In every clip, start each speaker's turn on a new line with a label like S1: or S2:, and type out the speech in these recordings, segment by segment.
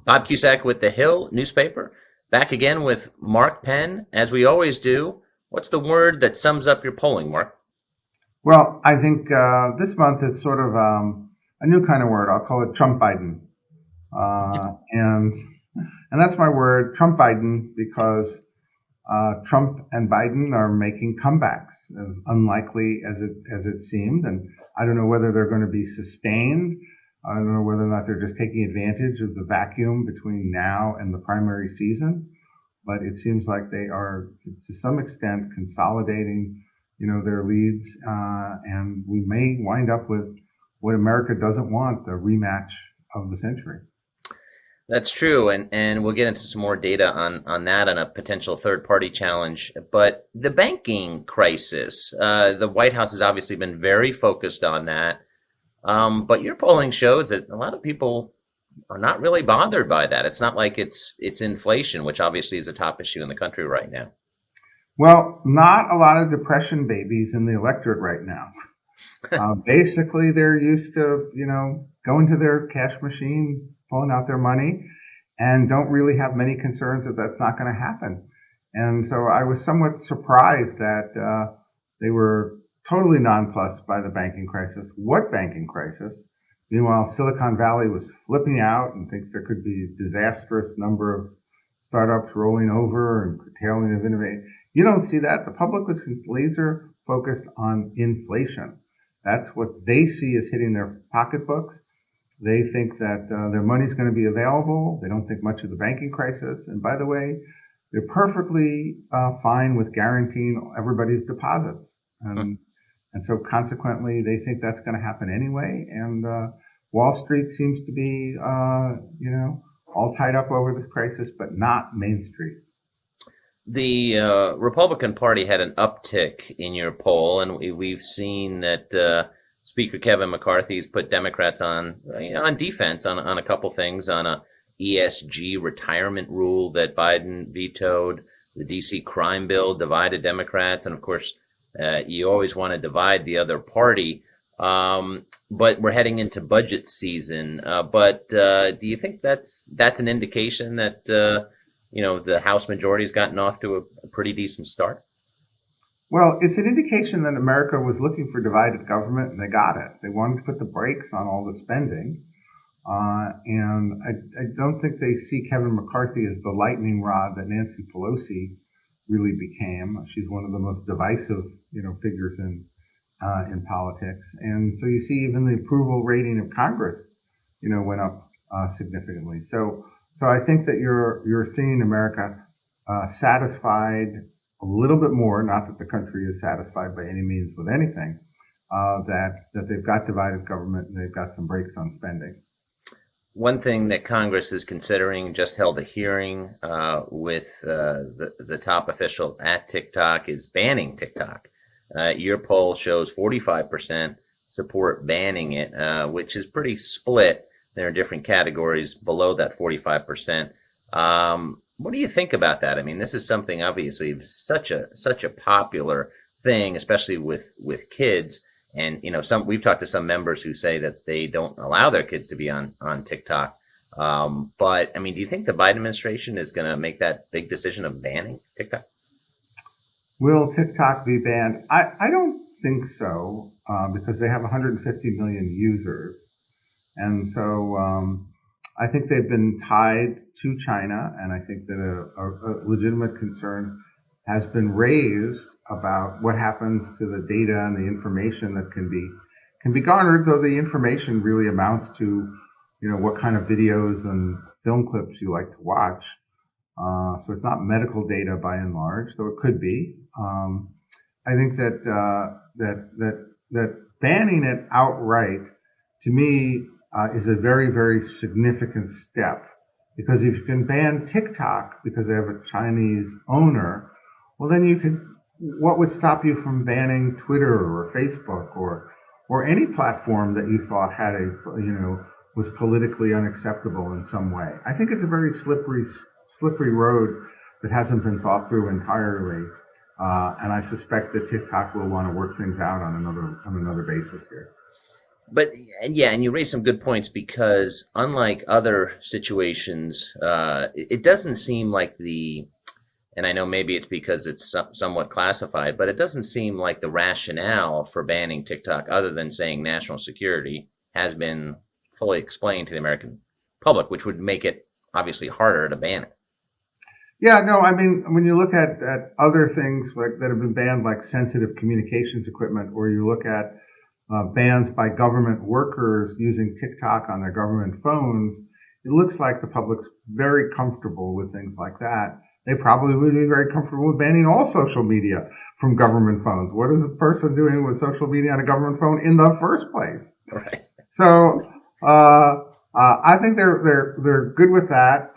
S1: Bob Cusack with the Hill newspaper, back again with Mark Penn, as we always do. What's the word that sums up your polling, Mark?
S2: Well, I think this month it's sort of a new kind of word. I'll call it Trump Biden, uh, and and that's my word, Trump Biden, because Trump and Biden are making comebacks, as unlikely as it seemed, and I don't know whether they're going to be sustained. I don't know whether or not they're just taking advantage of the vacuum between now and the primary season, but it seems like they are, to some extent, consolidating, their leads, and we may wind up with what America doesn't want: the rematch of the century.
S1: That's true, and we'll get into some more data on that on a potential third party challenge. But the banking crisis, the White House has obviously been very focused on that. But your polling shows that a lot of people are not really bothered by that. It's not like it's inflation, which obviously is a top issue in the country right now.
S2: Well, not a lot of depression babies in the electorate right now. Basically, they're used to, going to their cash machine, pulling out their money, and don't really have many concerns that that's not going to happen. And so I was somewhat surprised that they were totally nonplussed by the banking crisis. What banking crisis? Meanwhile, Silicon Valley was flipping out and thinks there could be a disastrous number of startups rolling over and curtailing of innovation. You don't see that. The public was laser focused on inflation. That's what they see as hitting their pocketbooks. They think that their money's going to be available. They don't think much of the banking crisis. And by the way, they're perfectly fine with guaranteeing everybody's deposits. And so consequently, they think that's going to happen anyway. And Wall Street seems to be, all tied up over this crisis, but not Main Street.
S1: The Republican Party had an uptick in your poll, and we've seen that Speaker Kevin McCarthy's put Democrats on defense on a couple things, on a ESG retirement rule that Biden vetoed, the DC crime bill divided Democrats, and of course, you always want to divide the other party. But we're heading into budget season. But do you think that's an indication that the House majority has gotten off to a pretty decent start?
S2: Well, it's an indication that America was looking for divided government, and they got it. They wanted to put the brakes on all the spending. And I don't think they see Kevin McCarthy as the lightning rod that Nancy Pelosi really became. She's one of the most divisive, figures in politics. And so you see even the approval rating of Congress, went up significantly. So I think that you're seeing America satisfied a little bit more, not that the country is satisfied by any means with anything, that they've got divided government and they've got some brakes on spending.
S1: One thing that Congress is considering, just held a hearing with the top official at TikTok, is banning TikTok. Your poll shows 45% support banning it, which is pretty split. There are different categories below that 45%. What do you think about that? I mean, this is something obviously such a popular thing, especially with kids. And we've talked to some members who say that they don't allow their kids to be on TikTok. But I mean, do you think the Biden administration is going to make that big decision of banning TikTok?
S2: Will TikTok be banned? I don't think so, because they have 150 million users. And so I think they've been tied to China, and I think that a legitimate concern has been raised about what happens to the data and the information that can be garnered, though the information really amounts to, what kind of videos and film clips you like to watch. So it's not medical data by and large, though it could be. I think that banning it outright, to me, is a very, very significant step. Because if you can ban TikTok because they have a Chinese owner, well, then what would stop you from banning Twitter or Facebook or any platform that you thought had was politically unacceptable in some way? I think it's a very slippery road that hasn't been thought through entirely. And I suspect that TikTok will want to work things out on another basis here.
S1: But and yeah, and you raise some good points because unlike other situations, it doesn't seem like the, and I know maybe it's because it's somewhat classified, but it doesn't seem like the rationale for banning TikTok, other than saying national security, has been fully explained to the American public, which would make it obviously harder to ban it.
S2: Yeah, no, I mean, when you look at other things like that have been banned, like sensitive communications equipment, or you look at bans by government workers using TikTok on their government phones, it looks like the public's very comfortable with things like that. They probably would be very comfortable with banning all social media from government phones. What is a person doing with social media on a government phone in the first place?
S1: Right.
S2: So I think they're good with that.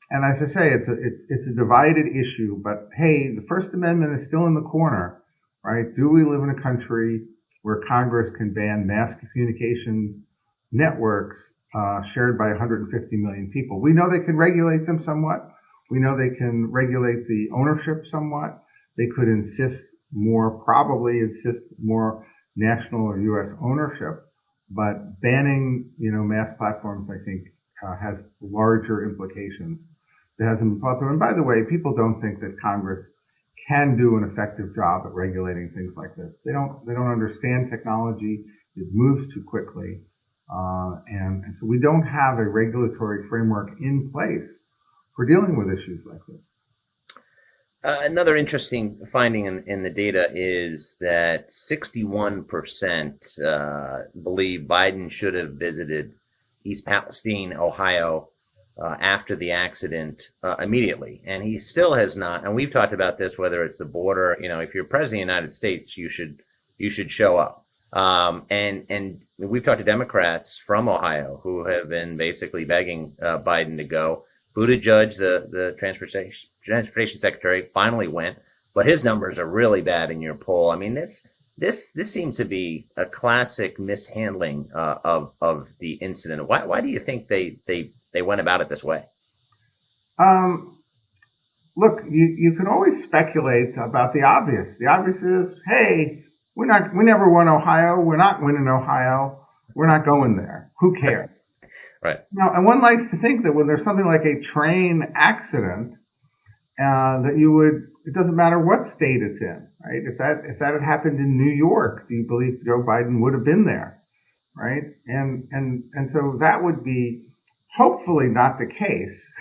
S2: And as I say, it's a divided issue. But hey, the First Amendment is still in the corner, right? Do we live in a country where Congress can ban mass communications networks shared by 150 million people? We know they can regulate them somewhat. We know they can regulate the ownership somewhat. They could probably insist more national or U.S. ownership. But banning, mass platforms, I think, has larger implications that hasn't been thought through. And by the way, people don't think that Congress can do an effective job at regulating things like this. They don't understand technology. It moves too quickly. And so we don't have a regulatory framework in place for dealing with issues like this.
S1: Another interesting finding in the data is that 61% believe Biden should have visited East Palestine, Ohio, after the accident immediately. And he still has not. And we've talked about this, whether it's the border, if you're president of the United States, you should show up. And we've talked to Democrats from Ohio who have been basically begging Biden to go. Buttigieg, the transportation secretary, finally went, but his numbers are really bad in your poll. I mean, this seems to be a classic mishandling of the incident. Why do you think they went about it this way?
S2: Look, you can always speculate about the obvious. The obvious is, hey, we never won Ohio. We're not winning Ohio. We're not going there. Who cares?
S1: Right.
S2: Now, and one likes to think that when there's something like a train accident, it doesn't matter what state it's in, right? If that had happened in New York, do you believe Joe Biden would have been there, right? And so that would be hopefully not the case.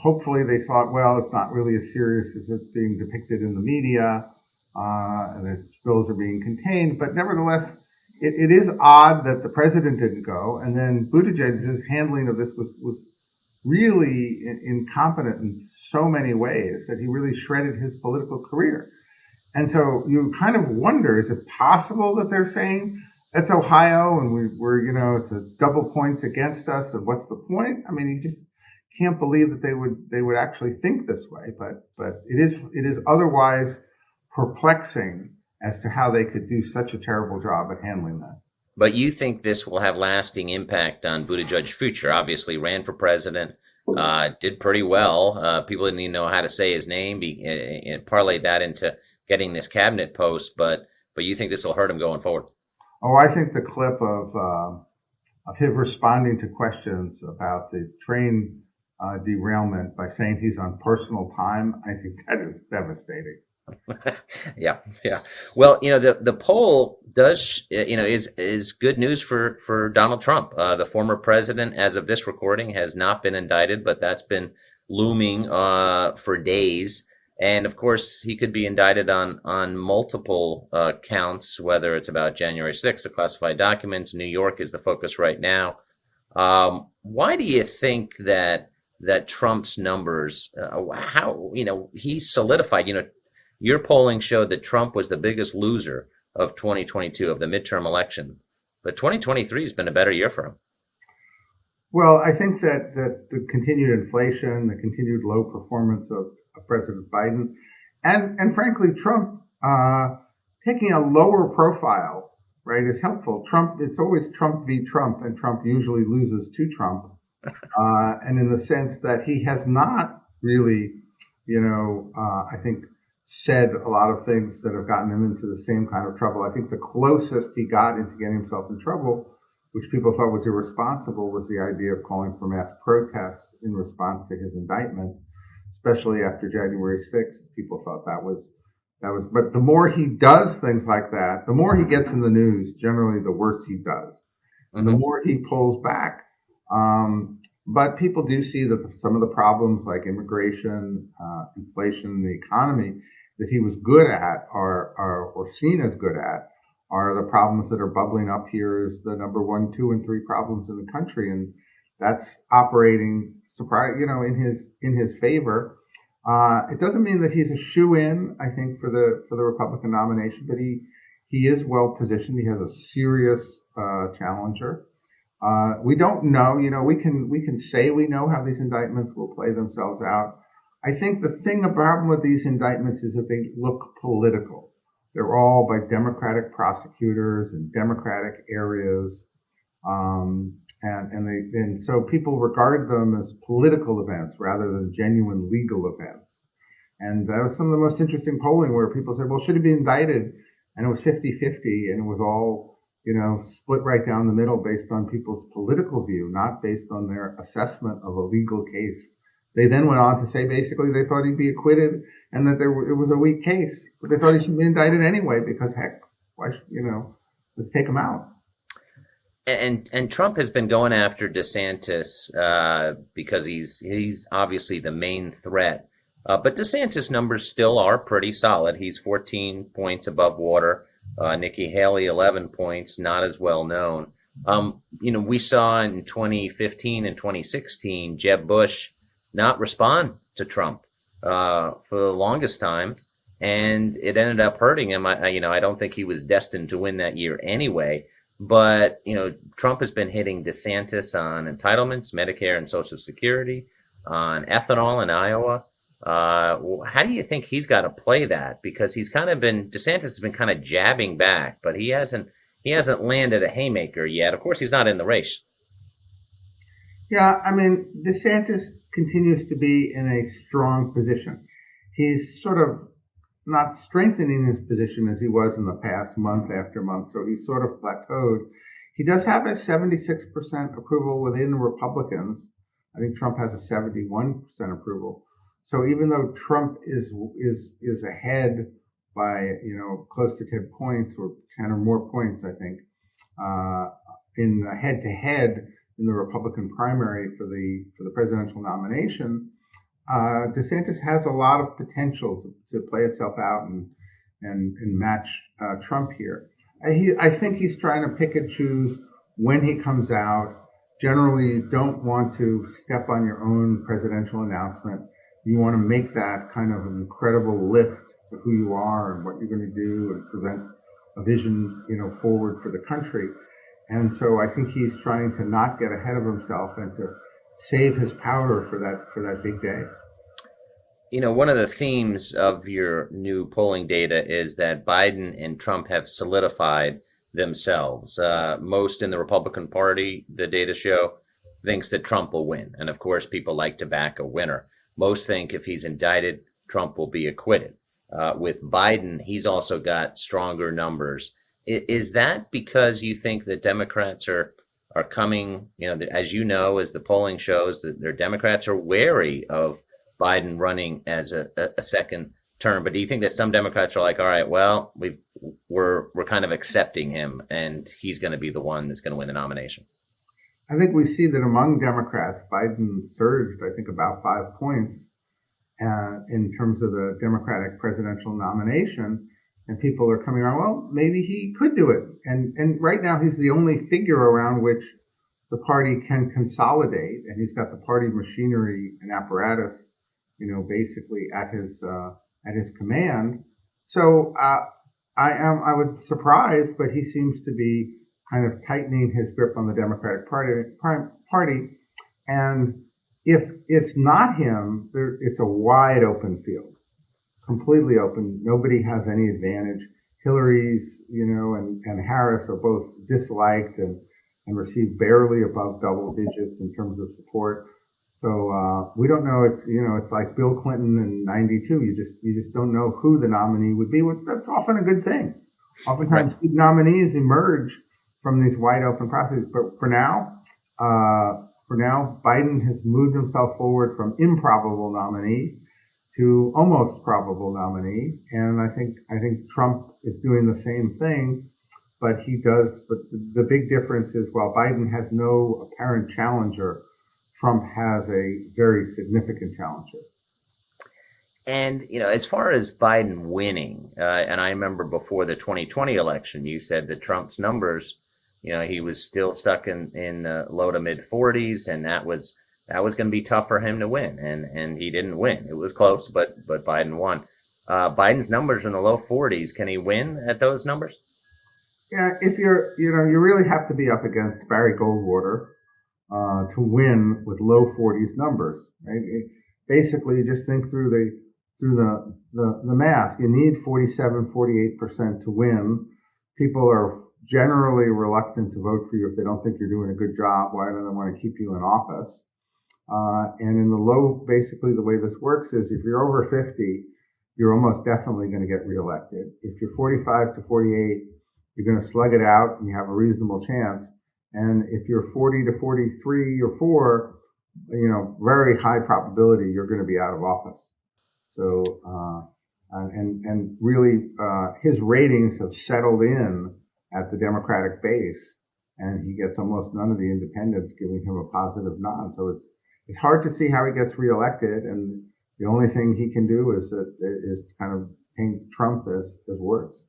S2: Hopefully they thought, well, it's not really as serious as it's being depicted in the media, and the spills are being contained. But nevertheless, it is odd that the president didn't go, and then Buttigieg's handling of this was really incompetent in so many ways that he really shredded his political career. And so you kind of wonder, is it possible that they're saying that's Ohio and we're it's a double points against us, and what's the point? I mean, you just can't believe that they would actually think this way. But it is otherwise perplexing as to how they could do such a terrible job at handling that.
S1: But you think this will have lasting impact on Buttigieg's future? Obviously, ran for president, did pretty well. People didn't even know how to say his name. Parlayed that into getting this cabinet post. But you think this will hurt him going forward?
S2: Oh, I think the clip of him responding to questions about the train derailment by saying he's on personal time, I think that is devastating.
S1: Yeah. Well, the poll does, is good news for Donald Trump. The former president, as of this recording, has not been indicted, but that's been looming for days. And of course, he could be indicted on multiple counts, whether it's about January 6th, the classified documents. New York is the focus right now. Why do you think that Trump's numbers, he's solidified, your polling showed that Trump was the biggest loser of 2022, of the midterm election. But 2023 has been a better year for him.
S2: Well, I think that the continued inflation, the continued low performance of President Biden, and frankly, Trump taking a lower profile, right, is helpful. It's always Trump v. Trump, and Trump usually loses to Trump. And in the sense that he has not really, I think, said a lot of things that have gotten him into the same kind of trouble. I think the closest he got into getting himself in trouble, which people thought was irresponsible, was the idea of calling for mass protests in response to his indictment, especially after January 6th. People thought but the more he does things like that, the more he gets in the news, generally the worse he does. And the
S1: Mm-hmm.
S2: more he pulls back. But people do see that some of the problems like immigration, inflation, the economy that he was good at or seen as good at are the problems that are bubbling up here as the number 1, 2, and 3 problems in the country. And that's operating in his favor. It doesn't mean that he's a shoe-in, I think, for the Republican nomination, but he is well positioned. He has a serious challenger. We don't know. We can say we know how these indictments will play themselves out. I think the problem with these indictments is that they look political. They're all by Democratic prosecutors in Democratic areas, and so people regard them as political events rather than genuine legal events. And that was some of the most interesting polling where people said, well, should he be indicted? And it was 50-50, and it was all, split right down the middle based on people's political view, not based on their assessment of a legal case. They then went on to say basically they thought he'd be acquitted and that it was a weak case, but they thought he should be indicted anyway because heck, why let's take him out.
S1: And Trump has been going after DeSantis because he's obviously the main threat. But DeSantis' numbers still are pretty solid. He's 14 points above water. Nikki Haley, 11 points, not as well known. We saw in 2015 and 2016 Jeb Bush not respond to Trump for the longest time, and it ended up hurting him. I don't think he was destined to win that year anyway. But, Trump has been hitting DeSantis on entitlements, Medicare and Social Security, on ethanol in Iowa. How do you think he's got to play that? Because DeSantis has been kind of jabbing back, but he hasn't landed a haymaker yet. Of course, he's not in the race.
S2: Yeah, I mean, DeSantis continues to be in a strong position. He's sort of not strengthening his position as he was in the past month after month, so he's sort of plateaued. He does have a 76% approval within Republicans. I think Trump has a 71% approval. So even though Trump is ahead by close to 10 points or 10 or more points, I think, in head to head in the Republican primary for the presidential nomination, DeSantis has a lot of potential to play itself out and match Trump here. I think he's trying to pick and choose when he comes out. Generally, you don't want to step on your own presidential announcement. You want to make that kind of an incredible lift to who you are and what you're going to do and present a vision, forward for the country. And so I think he's trying to not get ahead of himself and to save his powder for that big day.
S1: One of the themes of your new polling data is that Biden and Trump have solidified themselves. Most in the Republican Party, the data show, thinks that Trump will win. And of course, people like to back a winner. Most think if he's indicted, Trump will be acquitted. With Biden, he's also got stronger numbers. Is that because you think that Democrats are coming, as as the polling shows, that their Democrats are wary of Biden running as a second term? But do you think that some Democrats are like, all right, well, we're kind of accepting him and he's going to be the one that's going to win the nomination?
S2: I think we see that among Democrats, Biden surged, I think, about 5 points in terms of the Democratic presidential nomination. And people are coming around, well, maybe he could do it. And right now he's the only figure around which the party can consolidate. And he's got the party machinery and apparatus, basically at his command. So I was surprised, but he seems to be kind of tightening his grip on the Democratic Party. And if it's not him, it's a wide open field, completely open. Nobody has any advantage. Hillary's, and Harris are both disliked and receive barely above double digits in terms of support. So we don't know. It's like Bill Clinton in '92. You just don't know who the nominee would be. That's often a good thing.
S1: Right.
S2: Oftentimes, good nominees emerge from these wide open processes. But for now, Biden has moved himself forward from improbable nominee to almost probable nominee, and I think Trump is doing the same thing. But he does. But the big difference is, while Biden has no apparent challenger, Trump has a very significant challenger.
S1: And, as far as Biden winning, and I remember before the 2020 election, you said that Trump's numbers, he was still stuck in low to mid 40s, and that was going to be tough for him to win, and he didn't win. It was close, but Biden won. Biden's numbers in the low 40s. Can he win at those numbers?
S2: Yeah, if you really have to be up against Barry Goldwater to win with low 40s numbers, right? Basically, you just think through the math. You need 47, 48% to win. People are generally reluctant to vote for you if they don't think you're doing a good job. Why do they want to keep you in office? And in the low, basically, the way this works is if you're over 50, you're almost definitely going to get reelected. If you're 45 to 48, you're going to slug it out and you have a reasonable chance. And if you're 40 to 43 or 4, very high probability you're going to be out of office. So, and really, his ratings have settled in at the Democratic base, and he gets almost none of the independents giving him a positive nod. So it's hard to see how he gets reelected, and the only thing he can do is kind of paint Trump as worse.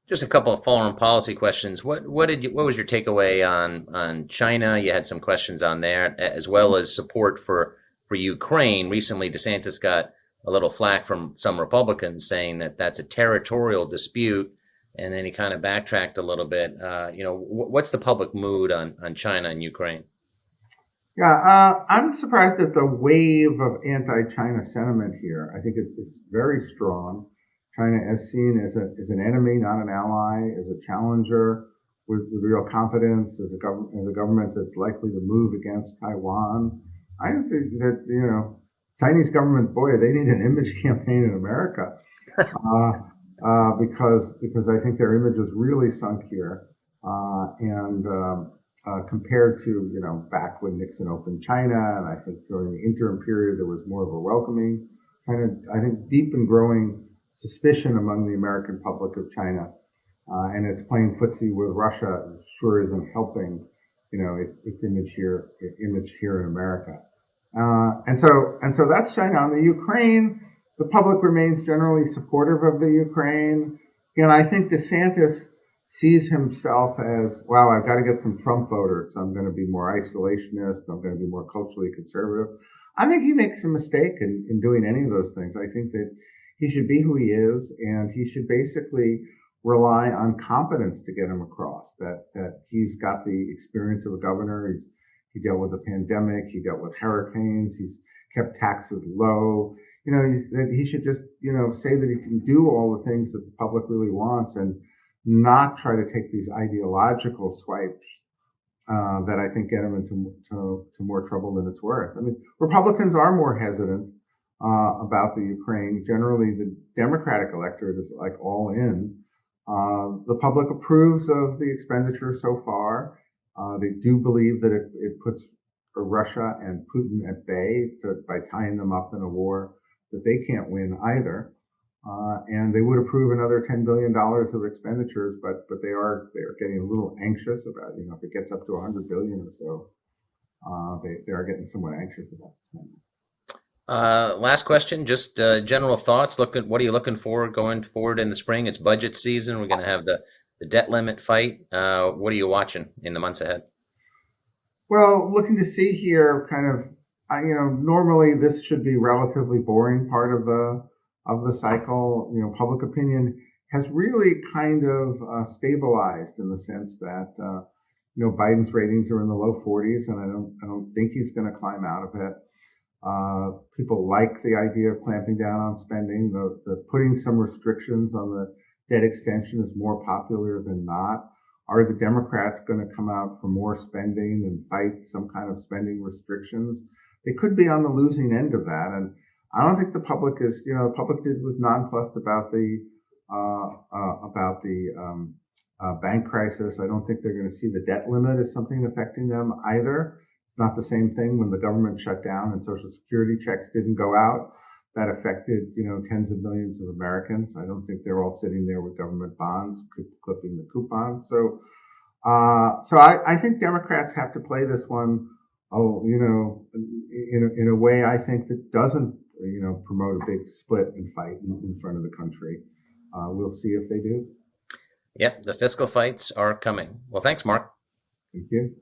S1: Just a couple of foreign policy questions. What was your takeaway on China? You had some questions on there, as well as support for Ukraine. Recently, DeSantis got a little flack from some Republicans saying that that's a territorial dispute, and then he kind of backtracked a little bit. What's the public mood on China and Ukraine?
S2: Yeah, I'm surprised at the wave of anti-China sentiment here. I think it's very strong. China is seen as an enemy, not an ally, as a challenger with real competence, as a government that's likely to move against Taiwan. I don't think that Chinese government, boy, they need an image campaign in America, uh, because I think their image is really sunk here, and compared to back when Nixon opened China, and I think during the interim period there was more of a welcoming kind of, I think, deep and growing suspicion among the American public of China, and it's playing footsie with Russia sure isn't helping its image here in America. And so that's China. On the Ukraine, the public remains generally supportive of the Ukraine. And I think DeSantis sees himself as, wow, I've got to get some Trump voters. So I'm going to be more isolationist. I'm going to be more culturally conservative. I think he makes a mistake in doing any of those things. I think that he should be who he is, and he should basically rely on competence to get him across. That he's got the experience of a governor. He dealt with a pandemic. He dealt with hurricanes. He's kept taxes low. He should just, say that he can do all the things that the public really wants and not try to take these ideological swipes that I think get him into more trouble than it's worth. I mean, Republicans are more hesitant about the Ukraine. Generally, the Democratic electorate is like all in. The public approves of the expenditure so far. They do believe that it puts Russia and Putin at bay by tying them up in a war that they can't win either. And they would approve another $10 billion of expenditures, but they are getting a little anxious about, if it gets up to $100 billion or so, they are getting somewhat anxious about spending.
S1: Last question, just general thoughts. What are you looking for going forward in the spring? It's budget season. We're going to have the debt limit fight. What are you watching in the months ahead?
S2: Well, looking to see here, kind of, normally this should be relatively boring part of the cycle. Public opinion has really kind of stabilized in the sense that Biden's ratings are in the low 40s, and I don't think he's going to climb out of it. People like the idea of clamping down on spending. The putting some restrictions on the debt extension is more popular than not. Are the Democrats going to come out for more spending and fight some kind of spending restrictions? they could be on the losing end of that. And I don't think the public is, the public was nonplussed about the bank crisis. I don't think they're going to see the debt limit as something affecting them either. It's not the same thing when the government shut down and Social Security checks didn't go out. That affected, tens of millions of Americans. I don't think they're all sitting there with government bonds, clipping the coupons. So I think Democrats have to play this one, in a way I think that doesn't, promote a big split and fight in front of the country. We'll see if they do.
S1: Yep, the fiscal fights are coming. Well, thanks, Mark.
S2: Thank you.